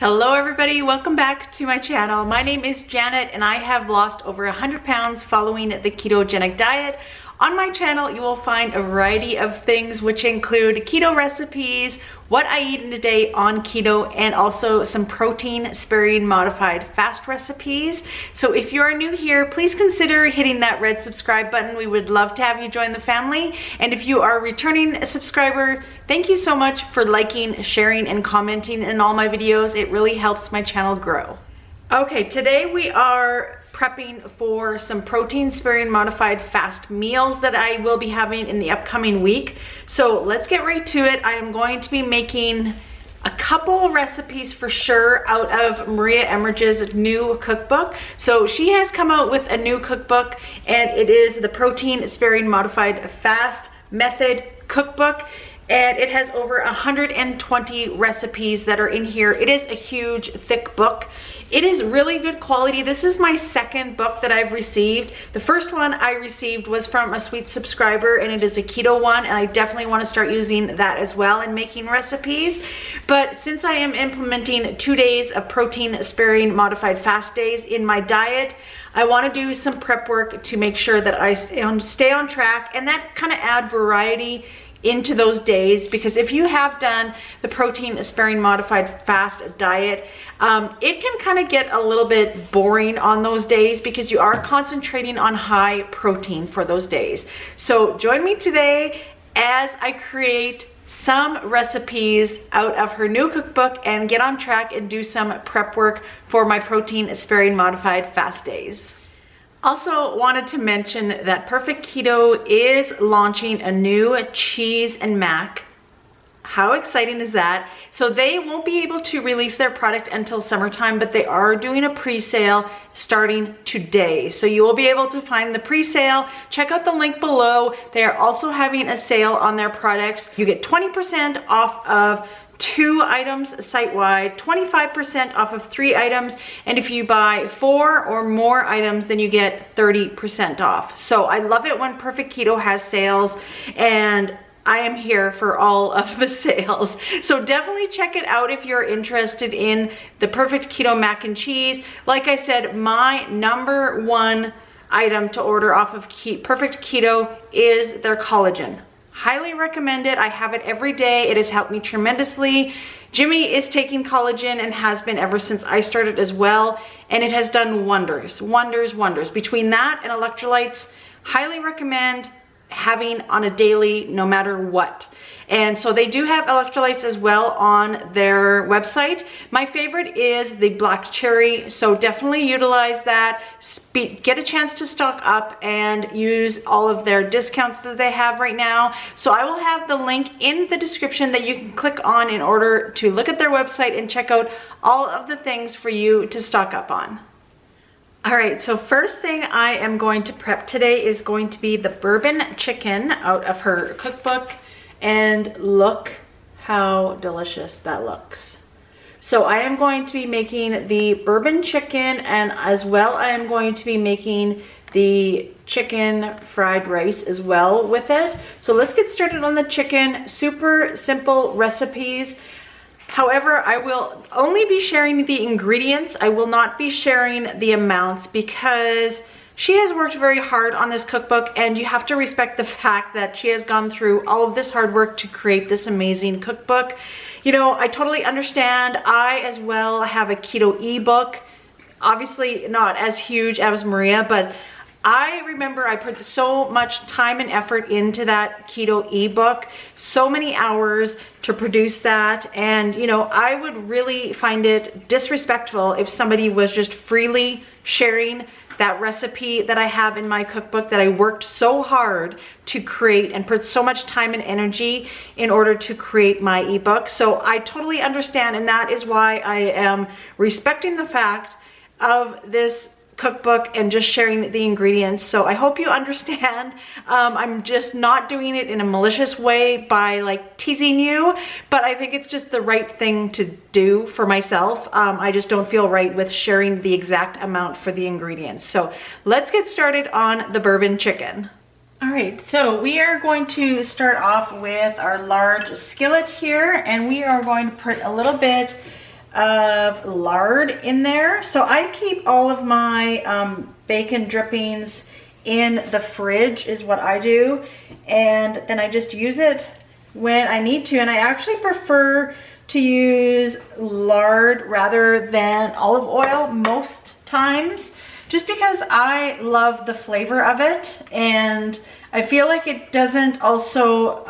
Hello everybody, welcome back to my channel. My name is Janet and I have lost over 100 pounds following the ketogenic diet. On my channel, you will find a variety of things which include keto recipes, what I eat in a day on keto, and also some protein sparing modified fast recipes. So if you are new here, please consider hitting that red subscribe button. We would love to have you join the family. And if you are a returning subscriber, thank you so much for liking, sharing, and commenting in all my videos. It really helps my channel grow. Okay, today we are prepping for some protein sparing modified fast meals that I will be having in the upcoming week. So let's get right to it. I am going to be making a couple recipes for sure out of Maria Emmerich's new cookbook. So she has come out with a new cookbook and it is the protein sparing modified fast method cookbook. And it has over 120 recipes that are in here. It is a huge, thick book. It is really good quality. This is my second book that I've received. The first one I received was from a sweet subscriber and it is a keto one, and I definitely want to start using that as well in making recipes. But since I am implementing 2 days of protein sparing modified fast days in my diet, I want to do some prep work to make sure that I stay on track and that kind of add variety into those days, because if you have done the protein sparing modified fast diet, it can kind of get a little bit boring on those days because you are concentrating on high protein for those days. So join me today as I create some recipes out of her new cookbook and get on track and do some prep work for my protein sparing modified fast days. Also wanted to mention that Perfect Keto is launching a new cheese and mac. How exciting is that? So they won't be able to release their product until summertime, but they are doing a pre-sale starting today. So you will be able to find the pre-sale. Check out the link below. They are also having a sale on their products. You get 20% off of 2 items site-wide, 25% off of 3 items, and if you buy 4 or more items, then you get 30% off. So I love it when Perfect Keto has sales, and I am here for all of the sales. So definitely check it out if you're interested in the Perfect Keto mac and cheese. Like I said, my #1 item to order off of Perfect Keto is their collagen. Highly recommend it. I have it every day. It has helped me tremendously. Jimmy is taking collagen and has been ever since I started as well. And it has done wonders, wonders, wonders. Between that and electrolytes, highly recommend having on a daily, no matter what. And so they do have electrolytes as well on their website. My favorite is the black cherry, so definitely utilize that. Get a chance to stock up and use all of their discounts that they have right now. So I will have the link in the description that you can click on in order to look at their website and check out all of the things for you to stock up on. All right, so first thing I am going to prep today is going to be the bourbon chicken out of her cookbook. And look how delicious that looks. So I am going to be making the bourbon chicken, and as well I am going to be making the chicken fried rice as well with it. So let's get started on the chicken. Super simple recipes. However, I will only be sharing the ingredients. I will not be sharing the amounts because she has worked very hard on this cookbook, and you have to respect the fact that she has gone through all of this hard work to create this amazing cookbook. You know, I totally understand. I as well have a keto ebook. Obviously not as huge as Maria, but I remember I put so much time and effort into that keto ebook, so many hours to produce that. And you know, I would really find it disrespectful if somebody was just freely sharing that recipe that I have in my cookbook that I worked so hard to create and put so much time and energy in order to create my ebook. So I totally understand, and that is why I am respecting the fact of this cookbook and just sharing the ingredients. So I hope you understand. I'm just not doing it in a malicious way by like teasing you, but I think it's just the right thing to do for myself. I just don't feel right with sharing the exact amount for the ingredients. So let's get started on the bourbon chicken. All right, so we are going to start off with our large skillet here, and we are going to put a little bit of lard in there. So I keep all of my bacon drippings in the fridge is what I do, and then I just use it when I need to. And I actually prefer to use lard rather than olive oil most times, just because I love the flavor of it, and I feel like it doesn't also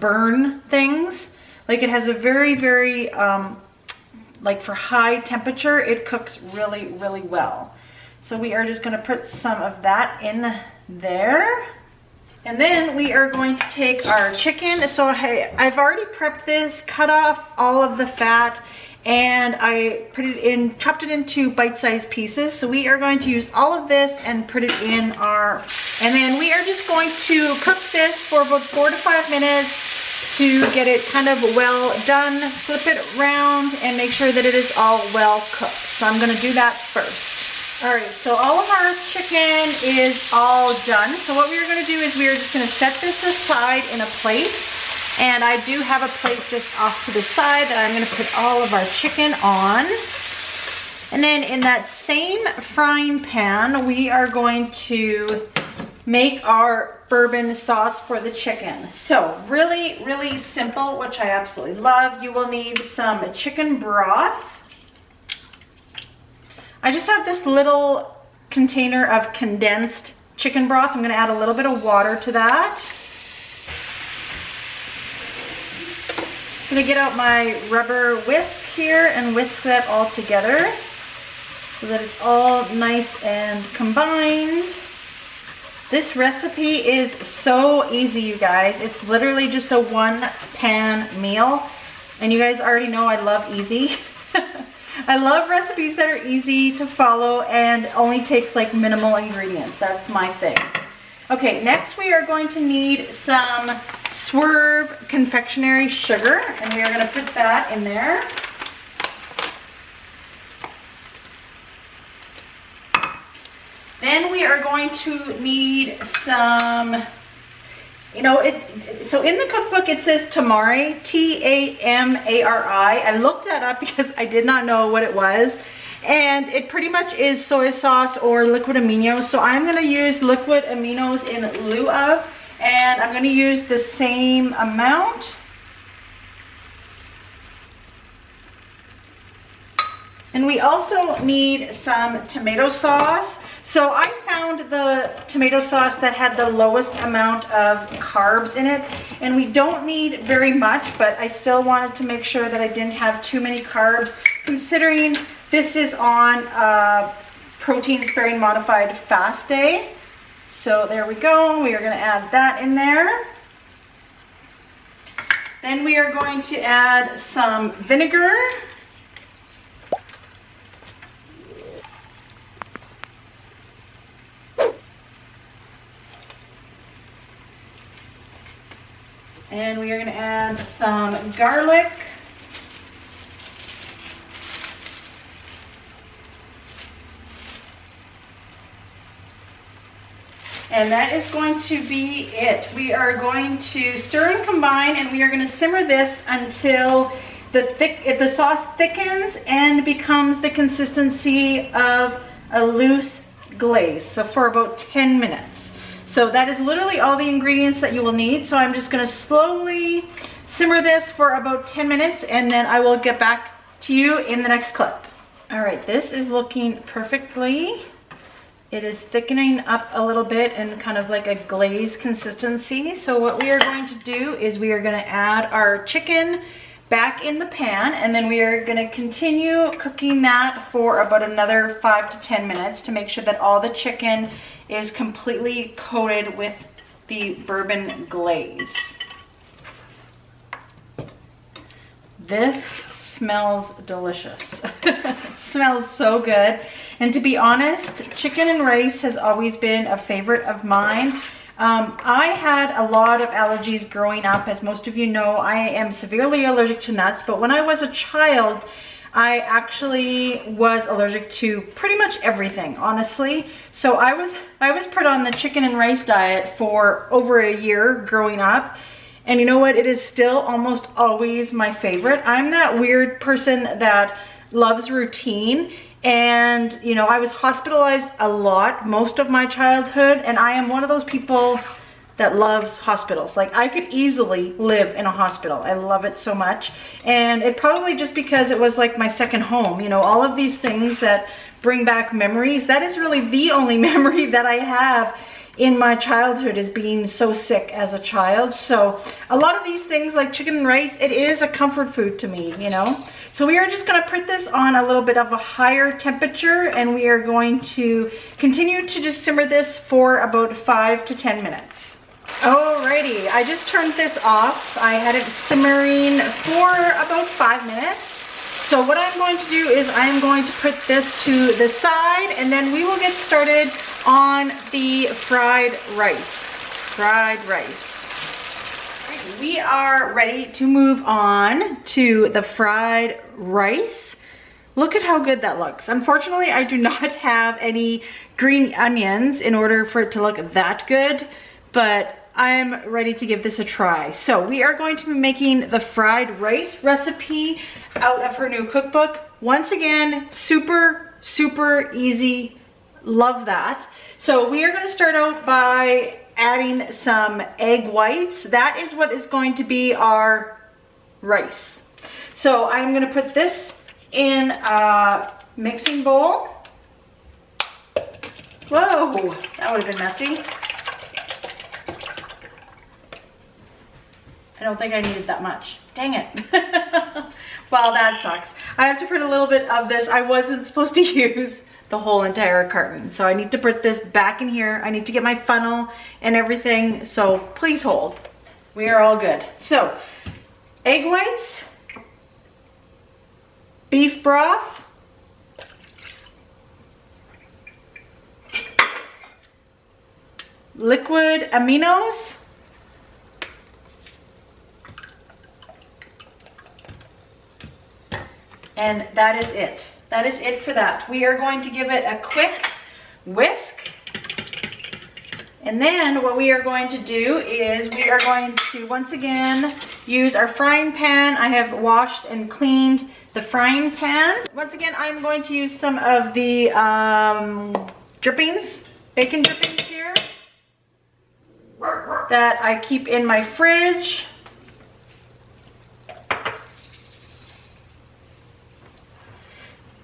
burn things. Like it has a very like for high temperature, it cooks really well. So we are just gonna put some of that in there. And then we are going to take our chicken. So I've already prepped this, cut off all of the fat, and I put it in, chopped it into bite-sized pieces. So we are going to use all of this and put it in our, and then we are just going to cook this for about 4 to 5 minutes to get it kind of well done. Flip it around and make sure that it is all well cooked. So I'm gonna do that first. All right, so all of our chicken is all done. So what we are gonna do is we are just gonna set this aside in a plate. And I do have a plate just off to the side that I'm gonna put all of our chicken on. And then in that same frying pan, we are going to make our bourbon sauce for the chicken. So really simple, which I absolutely love. You will need some chicken broth. I just have this little container of condensed chicken broth. I'm gonna add a little bit of water to that. Just gonna get out my rubber whisk here and whisk that all together so that it's all nice and combined. This recipe is so easy, you guys. It's literally just a 1-pan meal. And you guys already know I love easy. I love recipes that are easy to follow and only takes like minimal ingredients. That's my thing. Okay, next we are going to need some Swerve confectionery sugar, and we are going to put that in there. Then we are going to need some, you know, so in the cookbook it says tamari, T-A-M-A-R-I. I looked that up because I did not know what it was. And it pretty much is soy sauce or liquid aminos. So I'm going to use liquid aminos in lieu of, and I'm going to use the same amount. And we also need some tomato sauce. So I found the tomato sauce that had the lowest amount of carbs in it, and we don't need very much, but I still wanted to make sure that I didn't have too many carbs, considering this is on a protein sparing modified fast day. So there we go. We are going to add that in there. Then we are going to add some vinegar. And we are going to add some garlic. And that is going to be it. We are going to stir and combine, and we are going to simmer this until the sauce thickens and becomes the consistency of a loose glaze. So for about 10 minutes. So that is literally all the ingredients that you will need. So I'm just going to slowly simmer this for about 10 minutes, and then I will get back to you in the next clip. All right, this is looking perfectly. It is thickening up a little bit and kind of like a glaze consistency. So what we are going to do is we are going to add our chicken back in the pan, and then we are going to continue cooking that for about another 5 to 10 minutes to make sure that all the chicken is completely coated with the bourbon glaze. This smells delicious. It smells so good. And to be honest, chicken and rice has always been a favorite of mine. I had a lot of allergies growing up. As most of you know, I am severely allergic to nuts, but when I was a child, I actually was allergic to pretty much everything, honestly. So I was put on the chicken and rice diet for over a year growing up. And you know what? It is still almost always my favorite. I'm that weird person that loves routine. And, you know, I was hospitalized a lot most of my childhood, and I am one of those people that loves hospitals. Like, I could easily live in a hospital. I love it so much. And it probably just because it was like my second home, you know, all of these things that bring back memories. That is really the only memory that I have in my childhood, is being so sick as a child. So a lot of these things like chicken and rice, it is a comfort food to me, you know. So we are just gonna put this on a little bit of a higher temperature, and we are going to continue to just simmer this for about 5 to 10 minutes. Alrighty, I just turned this off. I had it simmering for about 5 minutes. So what I'm going to do is I am going to put this to the side, and then we will get started on the fried rice. We are ready to move on to the fried rice. Look at how good that looks. Unfortunately, I do not have any green onions in order for it to look that good, but I'm ready to give this a try. So we are going to be making the fried rice recipe out of her new cookbook. Once again, super, super easy. Love that. So we are going to start out by adding some egg whites. That is what is going to be our rice. So I'm going to put this in a mixing bowl. Whoa, that would have been messy. I don't think I needed that much. Dang it. Well, that sucks. I have to put a little bit of this. I wasn't supposed to use the whole entire carton, so I need to put this back in here. I need to get my funnel and everything, so please hold. We are all good. So, egg whites, beef broth, liquid aminos, and that is it. That is it for that. We are going to give it a quick whisk. And then what we are going to do is we are going to once again use our frying pan. I have washed and cleaned the frying pan. Once again, I'm going to use some of the drippings, bacon drippings here that I keep in my fridge.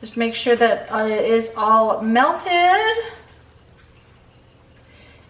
Just make sure that it is all melted.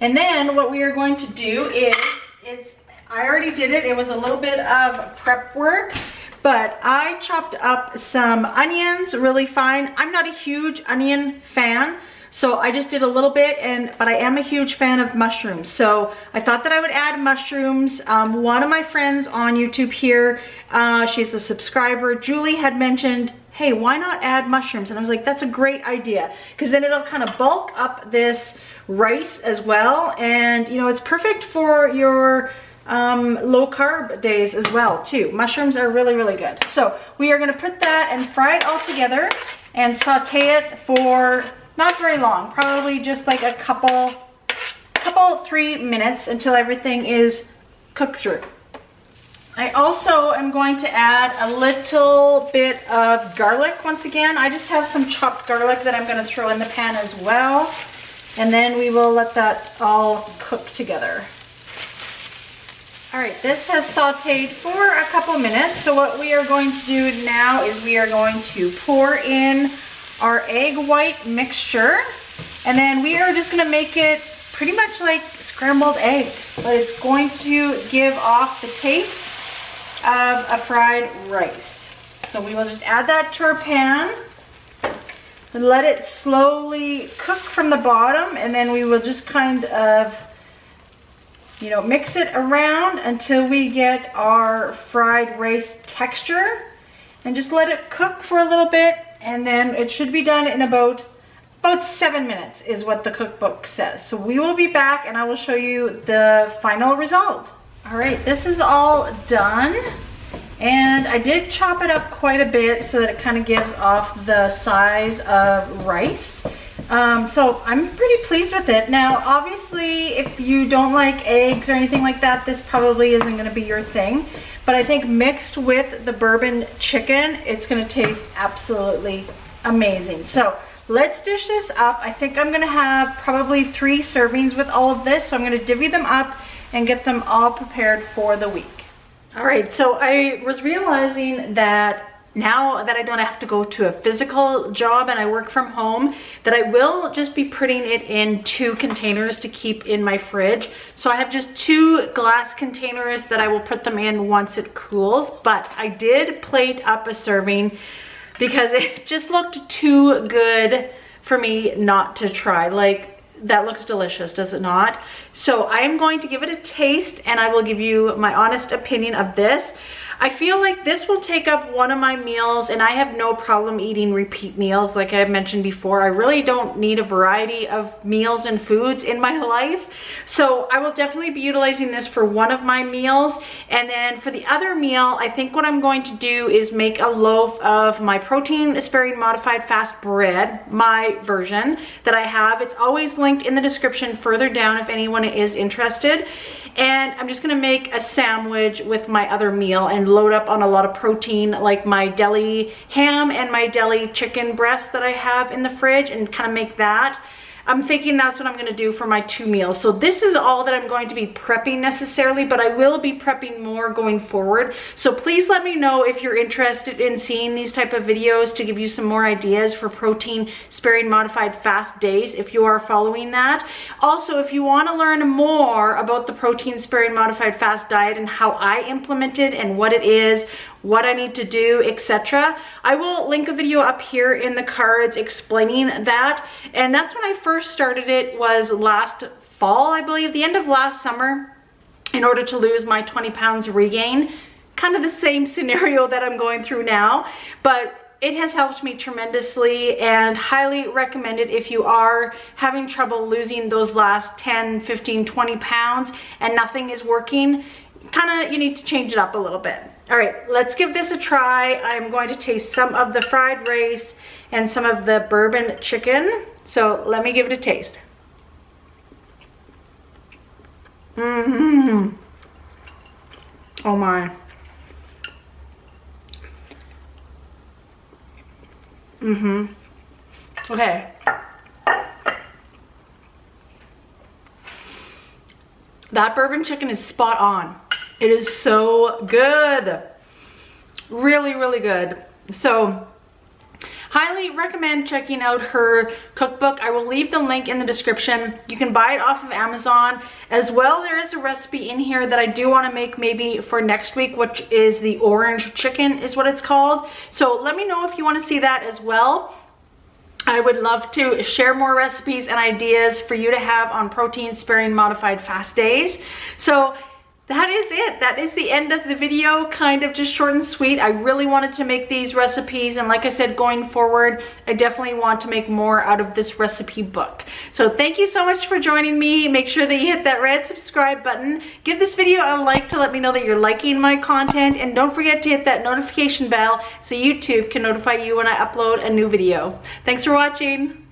And then what we are going to do is, I already did it. It was a little bit of prep work, but I chopped up some onions really fine. I'm not a huge onion fan, so I just did a little bit, but I am a huge fan of mushrooms. So I thought that I would add mushrooms. One of my friends on YouTube here, she's a subscriber, Julie, had mentioned, hey, why not add mushrooms? And I was like, that's a great idea, because then it'll kind of bulk up this rice as well. And you know, it's perfect for your low carb days as well too. Mushrooms are really, really good. So we are gonna put that and fry it all together and saute it for not very long, probably just like a couple 3 minutes until everything is cooked through. I also am going to add a little bit of garlic. Once again, I just have some chopped garlic that I'm going to throw in the pan as well. And then we will let that all cook together. All right, this has sauteed for a couple minutes. So what we are going to do now is we are going to pour in our egg white mixture. And then we are just going to make it pretty much like scrambled eggs, but it's going to give off the taste of a fried rice. So we will just add that to our pan and let it slowly cook from the bottom, and then we will just kind of, you know, mix it around until we get our fried rice texture, and just let it cook for a little bit, and then it should be done in about 7 minutes is what the cookbook says. So we will be back and I will show you the final result. All right, this is all done, and I did chop it up quite a bit so that it kind of gives off the size of rice. So I'm pretty pleased with it. Now, obviously, if you don't like eggs or anything like that, this probably isn't going to be your thing. but I think mixed with the bourbon chicken, it's gonna taste absolutely amazing. So let's dish this up. I think I'm gonna have probably 3 servings with all of this, so I'm gonna divvy them up and get them all prepared for the week. All right, so I was realizing that now that I don't have to go to a physical job and I work from home, that I will just be putting it in 2 containers to keep in my fridge. So I have just 2 glass containers that I will put them in once it cools. But I did plate up a serving because it just looked too good for me not to try. Like, that looks delicious, does it not? So I am going to give it a taste and I will give you my honest opinion of this. I feel like this will take up one of my meals, and I have no problem eating repeat meals like I mentioned before. I really don't need a variety of meals and foods in my life. So I will definitely be utilizing this for one of my meals. And then for the other meal, I think what I'm going to do is make a loaf of my protein sparing modified fast bread, my version that I have. It's always linked in the description further down if anyone is interested. And I'm just gonna make a sandwich with my other meal and load up on a lot of protein, like my deli ham and my deli chicken breast that I have in the fridge, and kind of make that. I'm thinking that's what I'm gonna do for my 2 meals. So this is all that I'm going to be prepping necessarily, but I will be prepping more going forward. So please let me know if you're interested in seeing these type of videos to give you some more ideas for protein sparing modified fast days if you are following that. Also, if you wanna learn more about the protein sparing modified fast diet and how I implement it and what it is, what I need to do, etc. I will link a video up here in the cards explaining that. And that's when I first started it, was last fall, I believe, the end of last summer, in order to lose my 20 pounds regain. Kind of the same scenario that I'm going through now, but it has helped me tremendously and highly recommend it if you are having trouble losing those last 10, 15, 20 pounds and nothing is working. You need to change it up a little bit. All right, let's give this a try. I'm going to taste some of the fried rice and some of the bourbon chicken. So let me give it a taste. Oh my. Okay. That bourbon chicken is spot on. It is so good. Really, really good. So highly recommend checking out her cookbook. I will leave the link in the description. You can buy it off of Amazon as well. There is a recipe in here that I do want to make maybe for next week, which is the orange chicken is what it's called. So let me know if you want to see that as well. I would love to share more recipes and ideas for you to have on protein sparing modified fast days. So that is it. That is the end of the video, kind of just short and sweet. I really wanted to make these recipes, and like I said, going forward, I definitely want to make more out of this recipe book. So thank you so much for joining me. Make sure that you hit that red subscribe button. Give this video a like to let me know that you're liking my content, and don't forget to hit that notification bell so YouTube can notify you when I upload a new video. Thanks for watching.